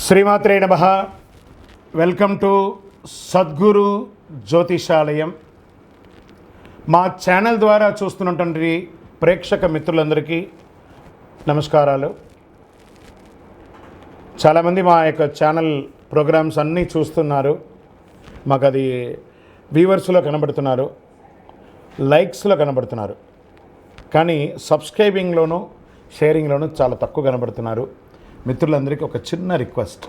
శ్రీమాత్రే నమః. Welcome to Sadguru Jyothishalayam. మా ఛానల్ ద్వారా చూస్తున్నటువంటి ప్రేక్షక మిత్రులందరికీ నమస్కారాలు. చాలామంది మా యొక్క ఛానల్ ప్రోగ్రామ్స్ అన్నీ చూస్తున్నారు. మాకు అది వ్యూవర్స్లో కనబడుతున్నారు, లైక్స్లో కనబడుతున్నారు, కానీ సబ్స్క్రైబింగ్లోనూ షేరింగ్లోనూ చాలా తక్కువ కనబడుతున్నారు. మిత్రులందరికీ ఒక చిన్న రిక్వెస్ట్,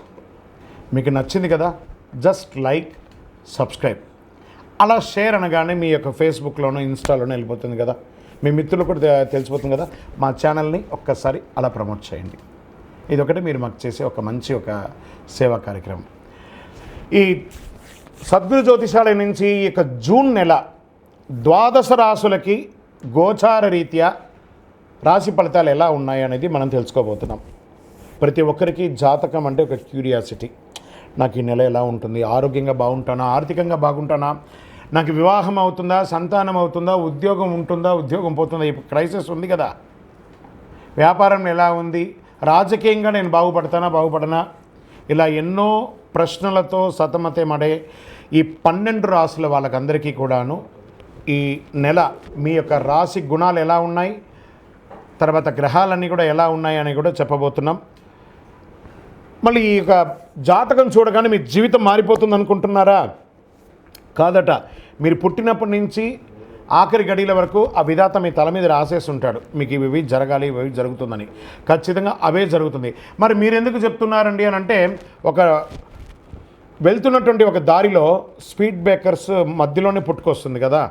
మీకు నచ్చింది కదా, జస్ట్ లైక్, సబ్స్క్రైబ్, అలా షేర్ అనగానే మీ యొక్క ఫేస్బుక్లోనూ ఇన్స్టాలోనూ వెళ్ళిపోతుంది కదా, మీ మిత్రులు కూడా తెలిసిపోతుంది కదా. మా ఛానల్ని ఒక్కసారి అలా ప్రమోట్ చేయండి. ఇదొకటి మీరు మాకు చేసే ఒక మంచి సేవా కార్యక్రమం. ఈ సద్గురు జ్యోతిషాలయం నుంచి ఈ యొక్క జూన్ నెల ద్వాదశ రాశులకి గోచార రీత్యా రాశి ఫలితాలు ఎలా ఉన్నాయి అనేది మనం తెలుసుకోబోతున్నాం. ప్రతి ఒక్కరికి జాతకం అంటే ఒక క్యూరియాసిటీ. నాకు ఈ నెల ఎలా ఉంటుంది, ఆరోగ్యంగా బాగుంటానా, ఆర్థికంగా బాగుంటానా, నాకు వివాహం అవుతుందా, సంతానం అవుతుందా, ఉద్యోగం ఉంటుందా, ఉద్యోగం పోతుందా, ఈ క్రైసిస్ ఉంది కదా, వ్యాపారం ఎలా ఉంది, రాజకీయంగా నేను బాగుపడనా, ఇలా ఎన్నో ప్రశ్నలతో సతమతమడే ఈ 12 రాశుల వాళ్ళకందరికీ కూడాను ఈ నెల మీ యొక్క రాశి గుణాలు ఎలా ఉన్నాయి, తర్వాత గ్రహాలన్నీ కూడా ఎలా ఉన్నాయి అని కూడా చెప్పబోతున్నాం. మళ్ళీ ఈ యొక్క జాతకం చూడగానే మీ జీవితం మారిపోతుంది అనుకుంటున్నారా? కాదట. మీరు పుట్టినప్పటి నుంచి ఆఖరి గడియల వరకు ఆ విధాత మీ తల మీద రాసేసి ఉంటాడు, మీకు ఇవి జరగాలి, ఇవి జరుగుతుందని. ఖచ్చితంగా అవే జరుగుతుంది. మరి మీరు ఎందుకు చెప్తున్నారండి అని అంటే, వెళ్తున్నటువంటి ఒక దారిలో స్పీడ్ బ్రేకర్స్ మధ్యలోనే పుట్టుకొస్తుంది కదా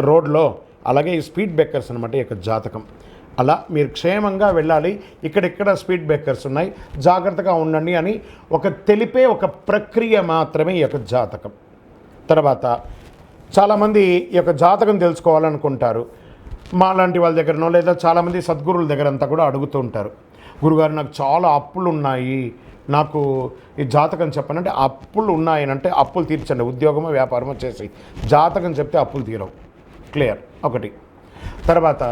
రోడ్లో, అలాగే ఈ స్పీడ్ బ్రేకర్స్ అనమాట ఈ యొక్క జాతకం. అలా మీరు క్షేమంగా వెళ్ళాలి, ఇక్కడెక్కడ స్పీడ్ బ్రేకర్స్ ఉన్నాయి, జాగ్రత్తగా ఉండండి అని తెలిపే ఒక ప్రక్రియ మాత్రమే ఈ యొక్క జాతకం. తర్వాత చాలామంది ఈ యొక్క జాతకం తెలుసుకోవాలనుకుంటారు. మా లాంటి వాళ్ళ దగ్గరనో లేదా చాలామంది సద్గురువుల దగ్గర అంతా కూడా అడుగుతూ ఉంటారు, గురుగారు నాకు చాలా అప్పులు ఉన్నాయి, నాకు ఈ జాతకం చెప్పనంటే, అప్పులు ఉన్నాయనంటే అప్పులు తీర్చండి, ఉద్యోగమో వ్యాపారమో చేసి జాతకం చెప్తే అప్పులు తీరవు. క్లియర్ ఒకటి. తర్వాత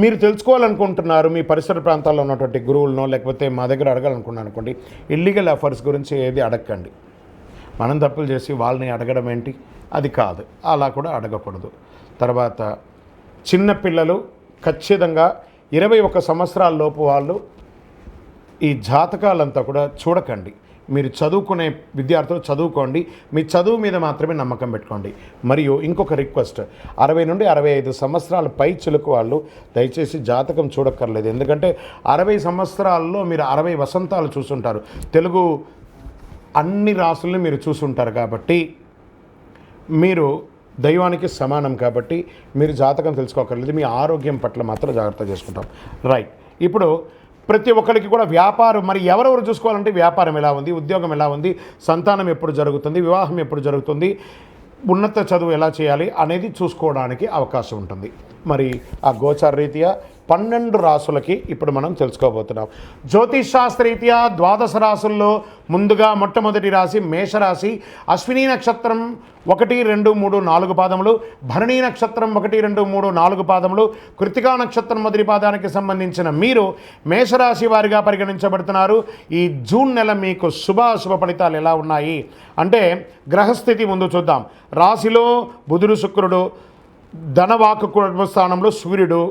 మీరు తెలుసుకోవాలనుకుంటున్నారు, మీ పరిసర ప్రాంతాల్లో ఉన్నటువంటి గురువులనో లేకపోతే మా దగ్గర అడగాలనుకున్నాను అనుకోండి, ఇల్లీగల్ అఫైర్స్ గురించి ఏది అడగండి. మనం తప్పులు చేసి వాళ్ళని అడగడం ఏంటి, అది కాదు, అలా కూడా అడగకూడదు. తర్వాత చిన్నపిల్లలు ఖచ్చితంగా 21 సంవత్సరాల లోపు వాళ్ళు ఈ జాతకాలంతా కూడా చూడకండి. మీరు చదువుకునే విద్యార్థులు చదువుకోండి, మీ చదువు మీద మాత్రమే నమ్మకం పెట్టుకోండి. మరియు ఇంకొక రిక్వెస్ట్, 60 నుండి 65 సంవత్సరాల పై చిలుకు వాళ్ళు దయచేసి జాతకం చూడక్కర్లేదు. ఎందుకంటే 60 సంవత్సరాల్లో మీరు 60 వసంతాలు చూసుంటారు, తెలుగు అన్ని రాసుల్ని మీరు చూసుంటారు. కాబట్టి మీరు దైవానికి సమానం, కాబట్టి మీరు జాతకం తెలుసుకోకర్లేదు. మీ ఆరోగ్యం పట్ల మాత్రం జాగ్రత్త చేసుకుంటాం. రైట్. ఇప్పుడు ప్రతి ఒక్కరికి కూడా వ్యాపారం, మరి ఎవరెవరు చూసుకోవాలంటే వ్యాపారం ఎలా ఉంది, ఉద్యోగం ఎలా ఉంది, సంతానం ఎప్పుడు జరుగుతుంది, వివాహం ఎప్పుడు జరుగుతుంది, ఉన్నత చదువు ఎలా చేయాలి అనేది చూసుకోవడానికి అవకాశం ఉంటుంది. మరి ఆ గోచార రీత్యా 12 రాసులకి ఇప్పుడు మనం తెలుసుకోబోతున్నాం. జ్యోతిష్ శాస్త్రరీత్యా ద్వాదశ రాసుల్లో ముందుగా మొట్టమొదటి రాశి మేషరాశి. అశ్విని నక్షత్రం 1, 2, 3, 4 పాదములు, భరణీ నక్షత్రం 1, 2, 3, 4 పాదములు, కృతికా నక్షత్రం మొదటి పాదానికి సంబంధించిన మీరు మేషరాశి వారిగా పరిగణించబడుతున్నారు. ఈ జూన్ నెల మీకు శుభాశుభ ఫలితాలు ఎలా ఉన్నాయి అంటే, గ్రహస్థితి ముందు చూద్దాం. రాశిలో బుధుడు, శుక్రుడు, ధనవాకు కుటుంబ స్థానంలో సూర్యుడు,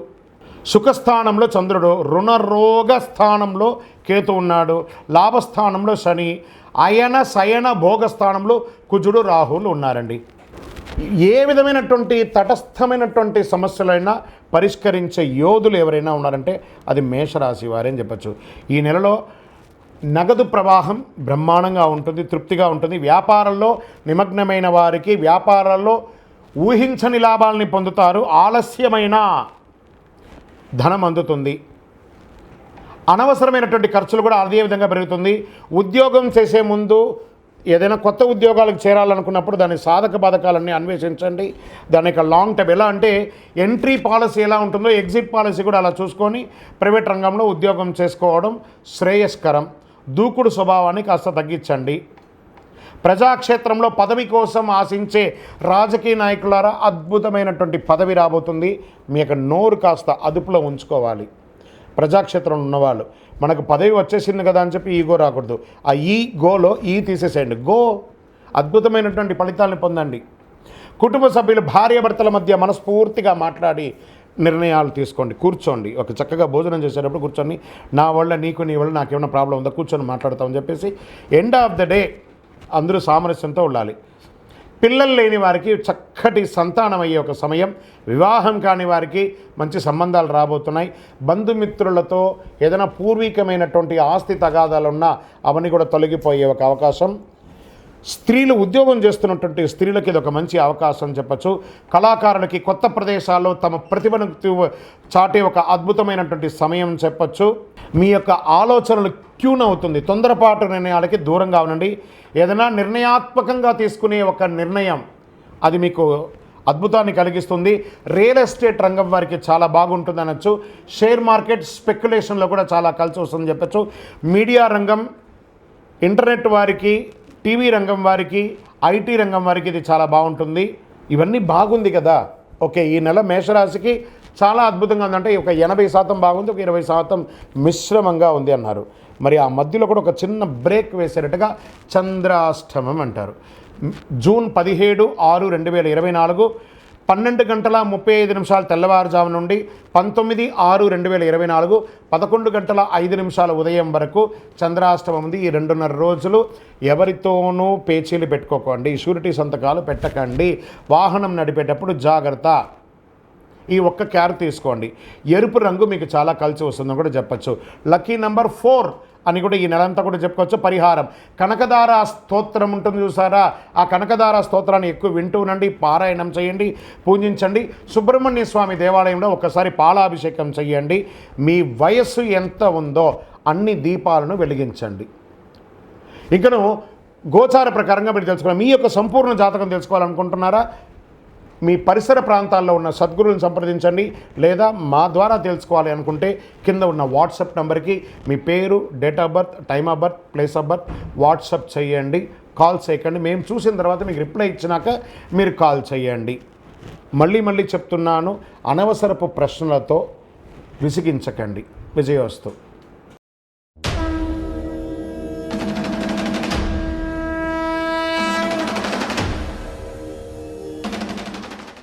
సుఖస్థానంలో చంద్రుడు, రుణరోగ స్థానంలో కేతు ఉన్నాడు, లాభస్థానంలో శని, అయన శయన భోగస్థానంలో కుజుడు, రాహువులు ఉన్నారండి. ఏ విధమైనటువంటి తటస్థమైనటువంటి సమస్యలైనా పరిష్కరించే యోధులు ఎవరైనా ఉన్నారంటే అది మేషరాశి వారే అని చెప్పచ్చు. ఈ నెలలో నగదు ప్రవాహం బ్రహ్మాండంగా ఉంటుంది, తృప్తిగా ఉంటుంది. వ్యాపారంలో నిమగ్నమైన వారికి వ్యాపారాల్లో ఊహించని లాభాలని పొందుతారు. ఆలస్యమైన ధనం అందుతుంది. అనవసరమైనటువంటి ఖర్చులు కూడా అదే విధంగా పెరుగుతుంది. ఉద్యోగం చేసే ముందు ఏదైనా కొత్త ఉద్యోగాలకు చేరాలనుకున్నప్పుడు దాని సాధక బాధకాలన్నీ అన్వేషించండి. దాని యొక్క లాంగ్ టర్మ్ ఎలా అంటే, ఎంట్రీ పాలసీ ఎలా ఉంటుందో ఎగ్జిట్ పాలసీ కూడా అలా చూసుకొని ప్రైవేట్ రంగంలో ఉద్యోగం చేసుకోవడం శ్రేయస్కరం. దూకుడు స్వభావాన్ని కాస్త తగ్గించండి. ప్రజాక్షేత్రంలో పదవి కోసం ఆశించే రాజకీయ నాయకులారా అద్భుతమైనటువంటి పదవి రాబోతుంది. మీ యొక్క నోరు కాస్త అదుపులో ఉంచుకోవాలి. ప్రజాక్షేత్రంలో ఉన్నవాళ్ళు మనకు పదవి వచ్చేసింది కదా అని చెప్పి ఈగో రాకూడదు. ఆ ఈగోలో తీసేసేయండి. గో అద్భుతమైనటువంటి ఫలితాలను పొందండి. కుటుంబ సభ్యులు భార్యాభర్తల మధ్య మనస్ఫూర్తిగా మాట్లాడి నిర్ణయాలు తీసుకోండి. కూర్చోండి, ఒక చక్కగా భోజనం చేసేటప్పుడు కూర్చొని నా వల్ల నీకు, నీ వల్ల నాకేమైనా ప్రాబ్లం ఉందా, కూర్చొని మాట్లాడతామని చెప్పేసి ఎండ్ ఆఫ్ ద డే అందరూ సామరస్యంతో ఉండాలి. పిల్లలు లేని వారికి చక్కటి సంతానం అయ్యే ఒక సమయం, వివాహం కాని వారికి మంచి సంబంధాలు రాబోతున్నాయి. బంధుమిత్రులతో ఏదైనా పూర్వీకమైనటువంటి ఆస్తి తగాదాలున్నా అవన్నీ కూడా తొలగిపోయే ఒక అవకాశం. స్త్రీలు ఉద్యోగం చేస్తున్నటువంటి స్త్రీలకి ఇది ఒక మంచి అవకాశం చెప్పచ్చు. కళాకారులకి కొత్త ప్రదేశాల్లో తమ ప్రతిభను చాటే ఒక అద్భుతమైనటువంటి సమయం చెప్పచ్చు. మీ యొక్క ఆలోచనలు ట్యూన్ అవుతుంది. తొందరపాటు నిర్ణయాలకి దూరంగా ఉండండి. ఏదైనా నిర్ణయాత్మకంగా తీసుకునే ఒక నిర్ణయం అది మీకు అద్భుతాన్ని కలిగిస్తుంది. రియల్ ఎస్టేట్ రంగం వారికి చాలా బాగుంటుంది అనొచ్చు. షేర్ మార్కెట్ స్పెక్యులేషన్లో కూడా చాలా కలిసి వస్తుందని చెప్పచ్చు. మీడియా రంగం, ఇంటర్నెట్ వారికి, టీవీ రంగం వారికి, ఐటీ రంగం వారికి ఇది చాలా బాగుంటుంది. ఇవన్నీ బాగుంది కదా. ఓకే, ఈ నెల మేషరాశికి చాలా అద్భుతంగా ఉందంటే ఒక 80% బాగుంది, ఒక 20% మిశ్రమంగా ఉంది అన్నారు. మరి ఆ మధ్యలో కూడా ఒక చిన్న బ్రేక్ వేసేటట్టుగా చంద్రాష్టమం అంటారు. జూన్ 17/6/2024 12:35 తెల్లవారుజాము నుండి 19/6/2024 11:05 ఉదయం వరకు చంద్రాష్టమం ఉంది. ఈ 2.5 రోజులు ఎవరితోనూ పేచీలు పెట్టుకోకండి, షూరిటీ సంతకాలు పెట్టకండి, వాహనం నడిపేటప్పుడు జాగ్రత్త. ఈ ఒక్క కేర్ తీసుకోండి. ఎరుపు రంగు మీకు చాలా కలిసి వస్తుందని కూడా చెప్పచ్చు. లక్కీ నెంబర్ 4 అని కూడా ఈ నెలంతా కూడా చెప్పుకోవచ్చు. పరిహారం కనకదార స్తోత్రం ఉంటుంది చూసారా, ఆ కనకదార స్తోత్రాన్ని ఎక్కువ వింటూ ఉండండి, పారాయణం చేయండి, పూజించండి. సుబ్రహ్మణ్య స్వామి దేవాలయంలో ఒకసారి పాలాభిషేకం చేయండి. మీ వయస్సు ఎంత ఉందో అన్ని దీపాలను వెలిగించండి. ఇంకను గోచార ప్రకారంగా మీరు తెలుసుకోవాలి. మీ యొక్క సంపూర్ణ జాతకం తెలుసుకోవాలనుకుంటున్నారా, మీ పరిసర ప్రాంతాల్లో ఉన్న సద్గురువులను సంప్రదించండి. లేదా మా ద్వారా తెలుసుకోవాలి అనుకుంటే కింద ఉన్న వాట్సాప్ నెంబర్కి మీ పేరు, date of birth, time of birth, place of birth WhatsApp చేయండి. కాల్ చేయకండి. మేము చూసిన తర్వాత మీకు రిప్లై ఇచ్చినాక మీరు కాల్ చేయండి. మళ్ళీ చెప్తున్నాను, అనవసరపు ప్రశ్నలతో విసిగించకండి. విజయోస్తు.